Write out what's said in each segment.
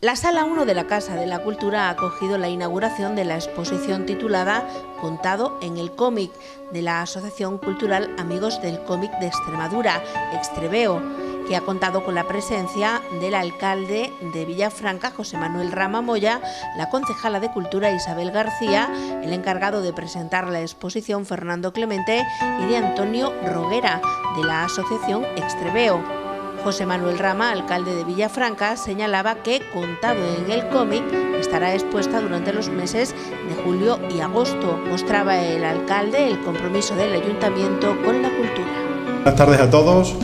La Sala 1 de la Casa de la Cultura ha acogido la inauguración de la exposición titulada Contado en el cómic, de la Asociación Cultural Amigos del Cómic de Extremadura, Extreveo, que ha contado con la presencia del alcalde de Villafranca, José Manuel Rama Moya, la concejala de Cultura, Isabel García, el encargado de presentar la exposición, Fernando Clemente, y de Antonio Roguera, de la Asociación Extreveo. José Manuel Rama, alcalde de Villafranca, señalaba que Contado en el cómic estará expuesta durante los meses de julio y agosto. Mostraba el alcalde el compromiso del ayuntamiento con la cultura. Buenas tardes a todos.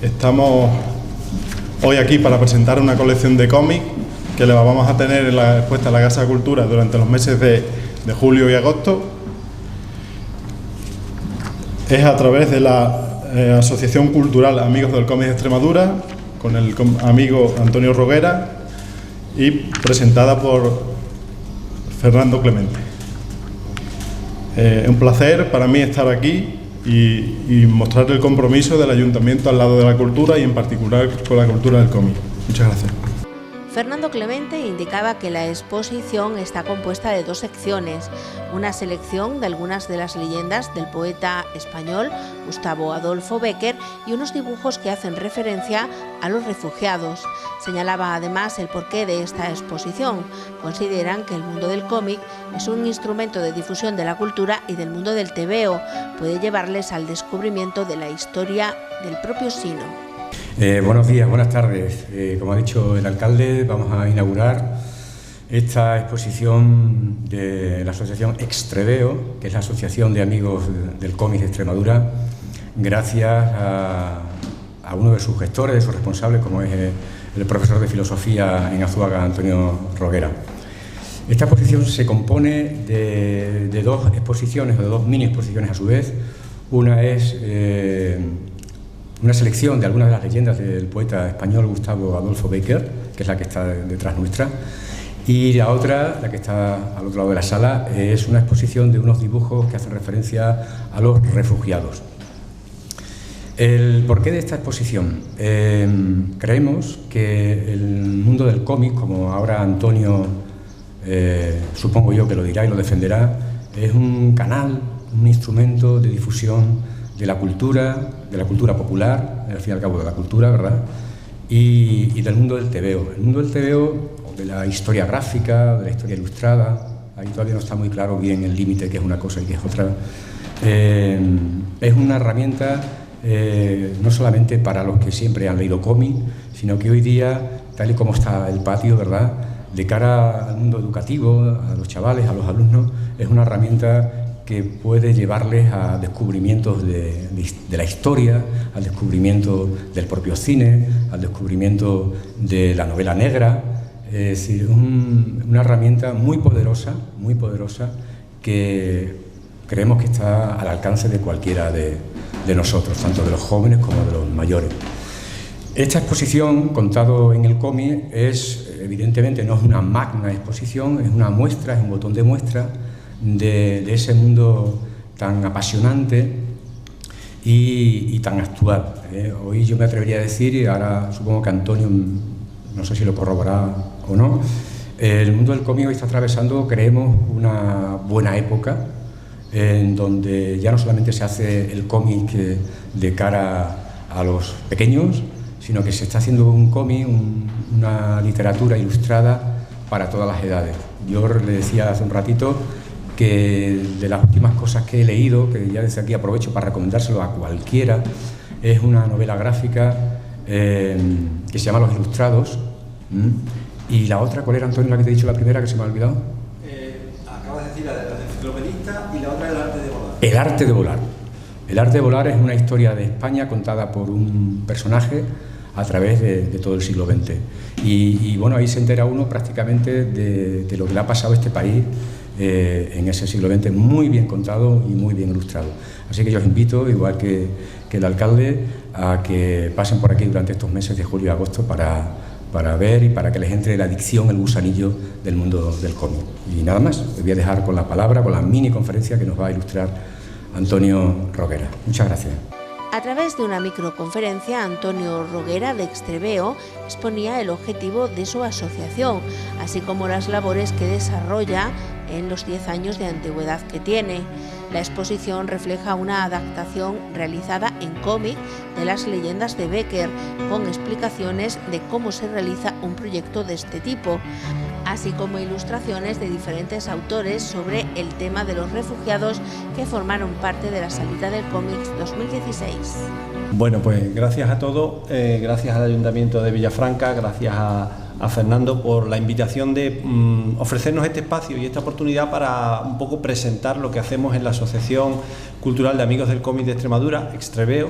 Estamos hoy aquí para presentar una colección de cómics que la vamos a tener expuesta en la Casa de Cultura durante los meses de julio y agosto. Es a través de la Asociación Cultural Amigos del Cómic de Extremadura, con el amigo Antonio Roguera, y presentada por Fernando Clemente. Es un placer para mí estar aquí y mostrar el compromiso del ayuntamiento al lado de la cultura y en particular con la cultura del cómic. Muchas gracias. Fernando Clemente indicaba que la exposición está compuesta de dos secciones: una selección de algunas de las leyendas del poeta español Gustavo Adolfo Bécquer y unos dibujos que hacen referencia a los refugiados. Señalaba además el porqué de esta exposición. Consideran que el mundo del cómic es un instrumento de difusión de la cultura y del mundo del tebeo. Puede llevarles al descubrimiento de la historia del propio Sino. Buenos días, buenas tardes. Como ha dicho el alcalde, vamos a inaugurar esta exposición de la Asociación Extreveo, que es la Asociación de Amigos del Cómic de Extremadura, gracias a uno de sus gestores, de sus responsables, como es el profesor de Filosofía en Azuaga, Antonio Roguera. Esta exposición se compone de dos exposiciones, o de dos mini exposiciones a su vez. Una es una selección de algunas de las leyendas del poeta español Gustavo Adolfo Bécquer, que es la que está detrás nuestra, y la otra, la que está al otro lado de la sala, es una exposición de unos dibujos que hacen referencia a los refugiados. ¿El porqué de esta exposición? Creemos que el mundo del cómic, como ahora Antonio, supongo yo que lo dirá y lo defenderá, es un canal, un instrumento de difusión de la cultura popular, al fin y al cabo de la cultura, ¿verdad? Y del mundo del tebeo. El mundo del tebeo, de la historia gráfica, de la historia ilustrada, ahí todavía no está muy claro bien el límite, que es una cosa y que es otra. Es una herramienta no solamente para los que siempre han leído cómic, sino que hoy día, tal y como está el patio, ¿verdad?, de cara al mundo educativo, a los chavales, a los alumnos, es una herramienta que puede llevarles a descubrimientos de la historia, al descubrimiento del propio cine, al descubrimiento de la novela negra. Es decir, una herramienta muy poderosa que creemos que está al alcance de cualquiera de nosotros, tanto de los jóvenes como de los mayores. Esta exposición, Contado en el cómic, evidentemente no es una magna exposición, es una muestra, es un botón de muestra de ese mundo tan apasionante y tan actual. Hoy yo me atrevería a decir, y ahora supongo que Antonio, no sé si lo corroborará o no, el mundo del cómic hoy está atravesando, creemos, una buena época en donde ya no solamente se hace el cómic de cara a los pequeños, sino que se está haciendo un cómic, una literatura ilustrada para todas las edades. Yo le decía hace un ratito que de las últimas cosas que he leído, que ya desde aquí aprovecho para recomendárselo a cualquiera, es una novela gráfica que se llama Los Ilustrados. Y la otra, ¿cuál era, Antonio, la que te he dicho, la primera, que se me ha olvidado? Acabas de decir la de enciclopedista, y la otra, El arte de volar. El arte de volar. El arte de volar es una historia de España contada por un personaje a través de todo el siglo XX. Y bueno, ahí se entera uno prácticamente de lo que le ha pasado a este país en ese siglo XX, muy bien contado y muy bien ilustrado. Así que yo os invito, igual que el alcalde, a que pasen por aquí durante estos meses de julio y agosto para ver y para que les entre la adicción, el gusanillo del mundo del cómic. Y nada más, les voy a dejar con la palabra, con la mini conferencia que nos va a ilustrar Antonio Roguera. Muchas gracias. A través de una microconferencia, Antonio Roguera, de Extreveo, exponía el objetivo de su asociación, así como las labores que desarrolla en los 10 años de antigüedad que tiene. La exposición refleja una adaptación realizada en cómic de las leyendas de Becker, con explicaciones de cómo se realiza un proyecto de este tipo, así como ilustraciones de diferentes autores sobre el tema de los refugiados que formaron parte de la salida del cómic 2016. Bueno, pues gracias a todos, gracias al Ayuntamiento de Villafranca, gracias a Fernando por la invitación de ofrecernos este espacio y esta oportunidad para un poco presentar lo que hacemos en la Asociación Cultural de Amigos del Cómic de Extremadura, Extreveo.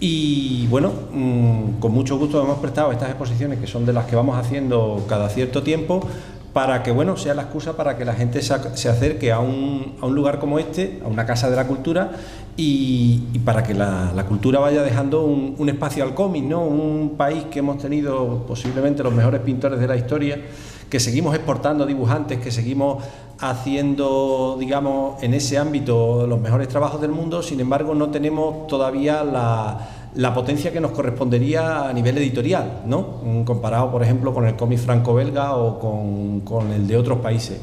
Y bueno, con mucho gusto hemos prestado estas exposiciones, que son de las que vamos haciendo cada cierto tiempo, para que bueno, sea la excusa para que la gente se acerque a un lugar como este, a una casa de la cultura, y para que la cultura vaya dejando un espacio al cómic, ¿no? Un país que hemos tenido posiblemente los mejores pintores de la historia, que seguimos exportando dibujantes, que seguimos haciendo, digamos, en ese ámbito los mejores trabajos del mundo. Sin embargo, no tenemos todavía la potencia que nos correspondería a nivel editorial, ¿no? Comparado, por ejemplo, con el cómic franco-belga o con el de otros países.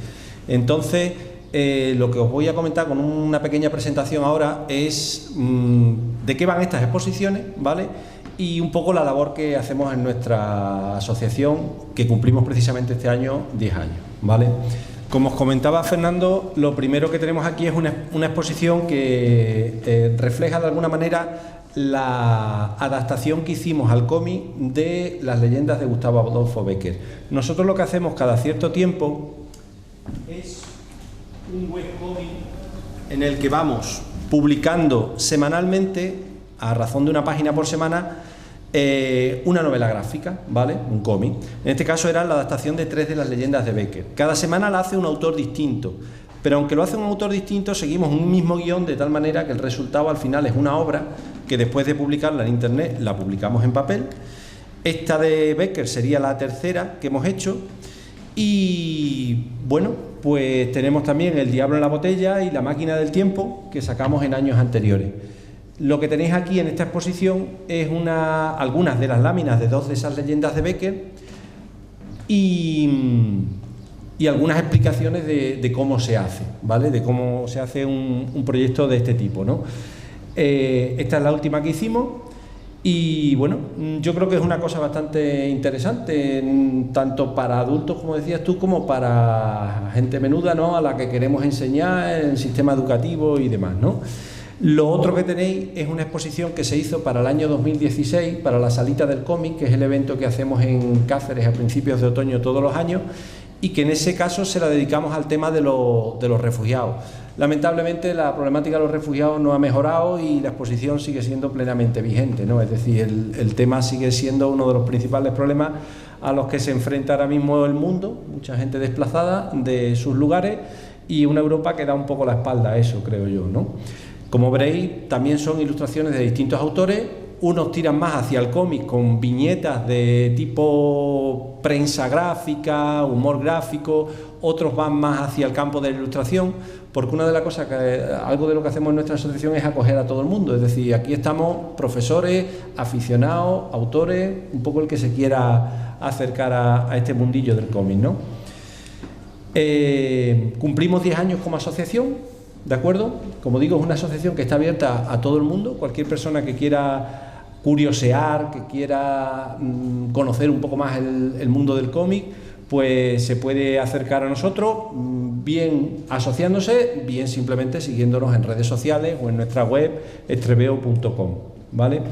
Entonces, lo que os voy a comentar con una pequeña presentación ahora es de qué van estas exposiciones, ¿vale? Y un poco la labor que hacemos en nuestra asociación, que cumplimos precisamente este año 10 años, ¿vale? Como os comentaba Fernando, lo primero que tenemos aquí es una exposición que refleja de alguna manera la adaptación que hicimos al cómic de las leyendas de Gustavo Adolfo Bécquer. Nosotros lo que hacemos cada cierto tiempo es un webcómic en el que vamos publicando semanalmente, a razón de una página por semana, una novela gráfica, ¿vale? Un cómic. En este caso era la adaptación de 3 de las leyendas de Bécquer. Cada semana la hace un autor distinto, pero aunque lo hace un autor distinto, seguimos un mismo guión, de tal manera que el resultado al final es una obra que después de publicarla en internet la publicamos en papel. Esta de Bécquer sería la tercera que hemos hecho. Y bueno, pues tenemos también El diablo en la botella y La máquina del tiempo, que sacamos en años anteriores. Lo que tenéis aquí en esta exposición es algunas de las láminas de 2 de esas leyendas de Bécquer y algunas explicaciones de cómo se hace, ¿vale? De cómo se hace un proyecto de este tipo, ¿no? Esta es la última que hicimos y bueno, yo creo que es una cosa bastante interesante, tanto para adultos, como decías tú, como para gente menuda, ¿no? A la que queremos enseñar el sistema educativo y demás, ¿no? Lo otro que tenéis es una exposición que se hizo para el año 2016, para la Salita del Cómic, que es el evento que hacemos en Cáceres a principios de otoño todos los años, y que en ese caso se la dedicamos al tema de los refugiados. Lamentablemente la problemática de los refugiados no ha mejorado y la exposición sigue siendo plenamente vigente, ¿no? Es decir, el tema sigue siendo uno de los principales problemas a los que se enfrenta ahora mismo el mundo, mucha gente desplazada de sus lugares y una Europa que da un poco la espalda a eso, creo yo, ¿no? Como veréis, también son ilustraciones de distintos autores. Unos tiran más hacia el cómic con viñetas de tipo prensa gráfica, humor gráfico, otros van más hacia el campo de la ilustración, porque una de las cosas algo de lo que hacemos en nuestra asociación es acoger a todo el mundo, es decir, aquí estamos profesores, aficionados, autores, un poco el que se quiera acercar a este mundillo del cómic, ¿no? Cumplimos 10 años como asociación. ¿De acuerdo? Como digo, es una asociación que está abierta a todo el mundo, cualquier persona que quiera curiosear, que quiera conocer un poco más el mundo del cómic, pues se puede acercar a nosotros, bien asociándose, bien simplemente siguiéndonos en redes sociales o en nuestra web extreveo.com, ¿vale?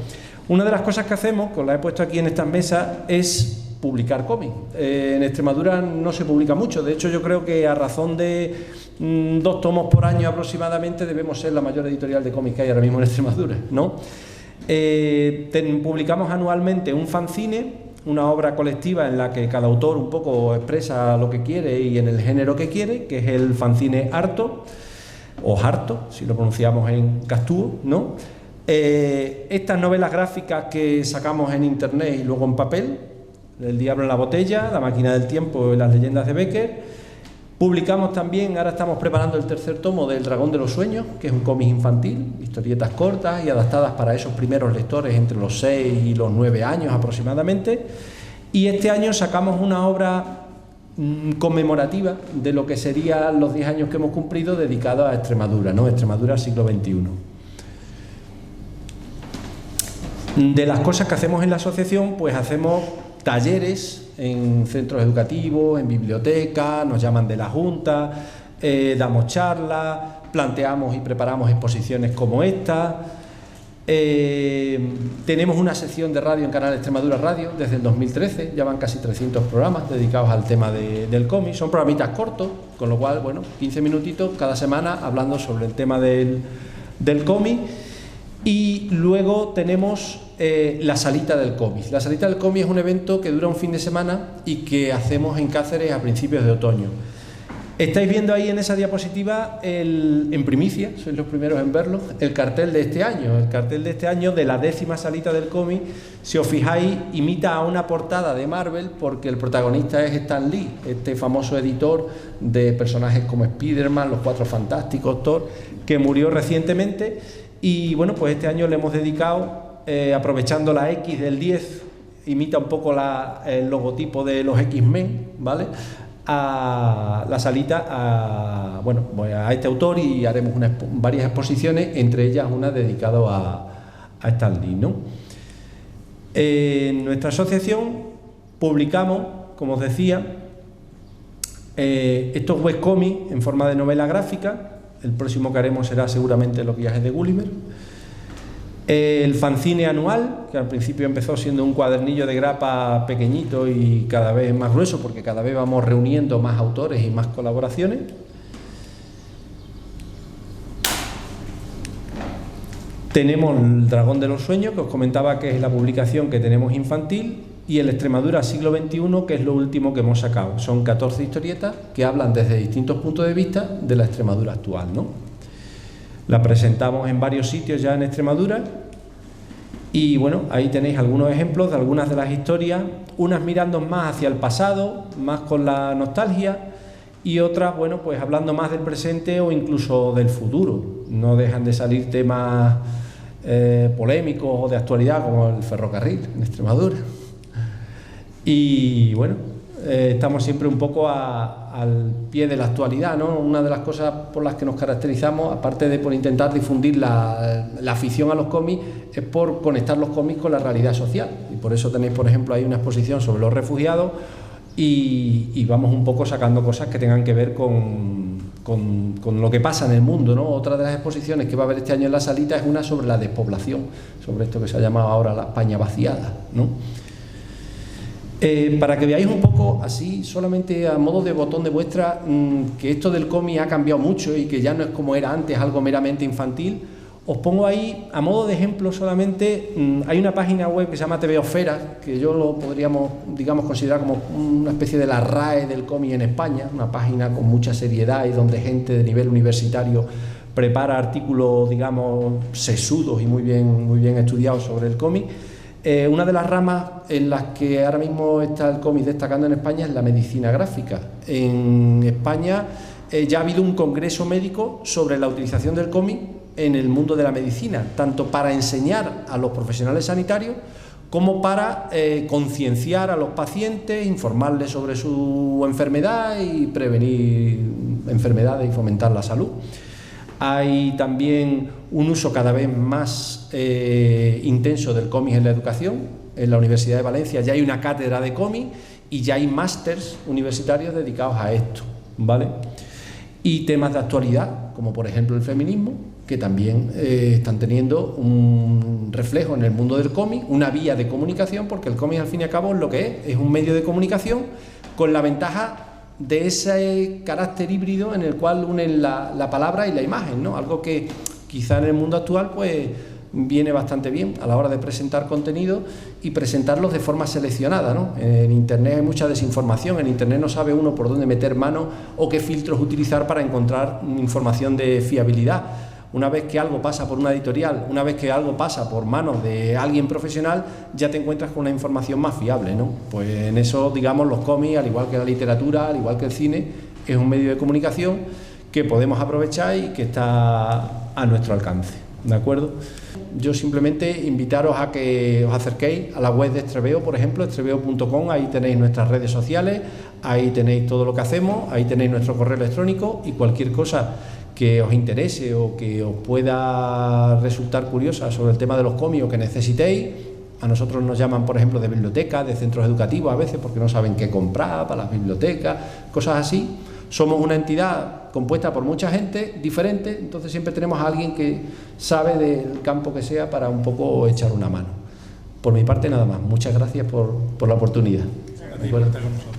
Una de las cosas que hacemos, que os la he puesto aquí en estas mesas, es publicar cómics. En Extremadura no se publica mucho, de hecho yo creo que a razón de 2 tomos por año aproximadamente debemos ser la mayor editorial de cómics que hay ahora mismo en Extremadura, ¿no? Publicamos anualmente un fanzine, una obra colectiva en la que cada autor un poco expresa lo que quiere y en el género que quiere, que es el fanzine Harto, o Harto, si lo pronunciamos en castúo, ¿no? Estas novelas gráficas que sacamos en internet y luego en papel, El diablo en la botella, La máquina del tiempo y Las leyendas de Bécquer, Publicamos también, ahora estamos preparando el tercer tomo del Dragón de los Sueños, que es un cómic infantil, historietas cortas y adaptadas para esos primeros lectores entre los 6 y los 9 años aproximadamente. Y este año sacamos una obra conmemorativa de lo que serían los 10 años que hemos cumplido, dedicada a Extremadura, ¿no? Extremadura siglo XXI. De las cosas que hacemos en la asociación, pues hacemos talleres en centros educativos, en bibliotecas, nos llaman de la Junta, damos charlas, planteamos y preparamos exposiciones como esta. Tenemos una sección de radio en Canal Extremadura Radio desde el 2013, ya van casi 300 programas dedicados al tema del cómic. Son programitas cortos, con lo cual, bueno, 15 minutitos cada semana hablando sobre el tema del cómic. Y luego tenemos la Salita del Cómic. La Salita del Cómic es un evento que dura un fin de semana y que hacemos en Cáceres a principios de otoño. Estáis viendo ahí en esa diapositiva, en primicia, sois los primeros en verlo, el cartel de este año. El cartel de este año de la 10ª Salita del Cómic, si os fijáis, imita a una portada de Marvel porque el protagonista es Stan Lee, este famoso editor de personajes como Spider-Man, Los Cuatro Fantásticos, Thor, que murió recientemente. Y bueno, pues este año le hemos dedicado, aprovechando la X del 10, imita un poco el logotipo de los X-Men, ¿vale?, a la salita, bueno, pues a este autor, y haremos varias exposiciones, entre ellas una dedicada a Stan Lee, ¿no? En nuestra asociación publicamos, como os decía, estos webcomics en forma de novela gráfica. El próximo que haremos será seguramente Los viajes de Gulliver. El fanzine anual, que al principio empezó siendo un cuadernillo de grapa pequeñito y cada vez más grueso, porque cada vez vamos reuniendo más autores y más colaboraciones. Tenemos el Dragón de los Sueños, que os comentaba que es la publicación que tenemos infantil, y el Extremadura siglo XXI, que es lo último que hemos sacado. Son 14 historietas que hablan desde distintos puntos de vista de la Extremadura actual, ¿no? La presentamos en varios sitios ya en Extremadura y bueno, ahí tenéis algunos ejemplos de algunas de las historias, unas mirando más hacia el pasado, más con la nostalgia, y otras, bueno, pues hablando más del presente o incluso del futuro. No dejan de salir temas polémicos o de actualidad, como el ferrocarril en Extremadura. Y bueno, estamos siempre un poco al pie de la actualidad, ¿no? Una de las cosas por las que nos caracterizamos, aparte de por intentar difundir la afición a los cómics, es por conectar los cómics con la realidad social. Y por eso tenéis, por ejemplo, ahí una exposición sobre los refugiados y vamos un poco sacando cosas que tengan que ver con lo que pasa en el mundo, ¿no? Otra de las exposiciones que va a haber este año en la Salita es una sobre la despoblación, sobre esto que se ha llamado ahora la España vaciada, ¿no? Para que veáis un poco, así, solamente a modo de botón de muestra, que esto del cómic ha cambiado mucho y que ya no es como era antes, algo meramente infantil, os pongo ahí, a modo de ejemplo solamente, hay una página web que se llama TVOsfera, que yo lo podríamos, digamos, considerar como una especie de la RAE del cómic en España, una página con mucha seriedad y donde gente de nivel universitario prepara artículos, digamos, sesudos y muy bien estudiados sobre el cómic. Una de las ramas en las que ahora mismo está el cómic destacando en España es la medicina gráfica. En España ya ha habido un congreso médico sobre la utilización del cómic en el mundo de la medicina, tanto para enseñar a los profesionales sanitarios como para concienciar a los pacientes, informarles sobre su enfermedad y prevenir enfermedades y fomentar la salud. Hay también un uso cada vez más intenso del cómic en la educación. En la Universidad de Valencia ya hay una cátedra de cómic y ya hay másters universitarios dedicados a esto, ¿vale? Y temas de actualidad, como por ejemplo el feminismo, que también están teniendo un reflejo en el mundo del cómic, una vía de comunicación, porque el cómic al fin y al cabo es lo que es un medio de comunicación con la ventaja de ese carácter híbrido en el cual unen la palabra y la imagen, ¿no? Algo que quizá en el mundo actual pues viene bastante bien a la hora de presentar contenido y presentarlos de forma seleccionada, ¿no? En Internet hay mucha desinformación, en Internet no sabe uno por dónde meter mano o qué filtros utilizar para encontrar información de fiabilidad. Una vez que algo pasa por una editorial, una vez que algo pasa por manos de alguien profesional, ya te encuentras con una información más fiable, ¿no? Pues en eso, digamos, los cómics, al igual que la literatura, al igual que el cine, es un medio de comunicación que podemos aprovechar y que está a nuestro alcance, ¿de acuerdo? Yo simplemente invitaros a que os acerquéis a la web de Estreveo, por ejemplo, estreveo.com, ahí tenéis nuestras redes sociales, ahí tenéis todo lo que hacemos, ahí tenéis nuestro correo electrónico y cualquier cosa que os interese o que os pueda resultar curiosa sobre el tema de los cómics o que necesitéis. A nosotros nos llaman, por ejemplo, de bibliotecas, de centros educativos a veces porque no saben qué comprar para las bibliotecas, cosas así. Somos una entidad compuesta por mucha gente diferente, entonces siempre tenemos a alguien que sabe del campo que sea para un poco echar una mano. Por mi parte nada más. Muchas gracias por la oportunidad. A ti por estar con nosotros.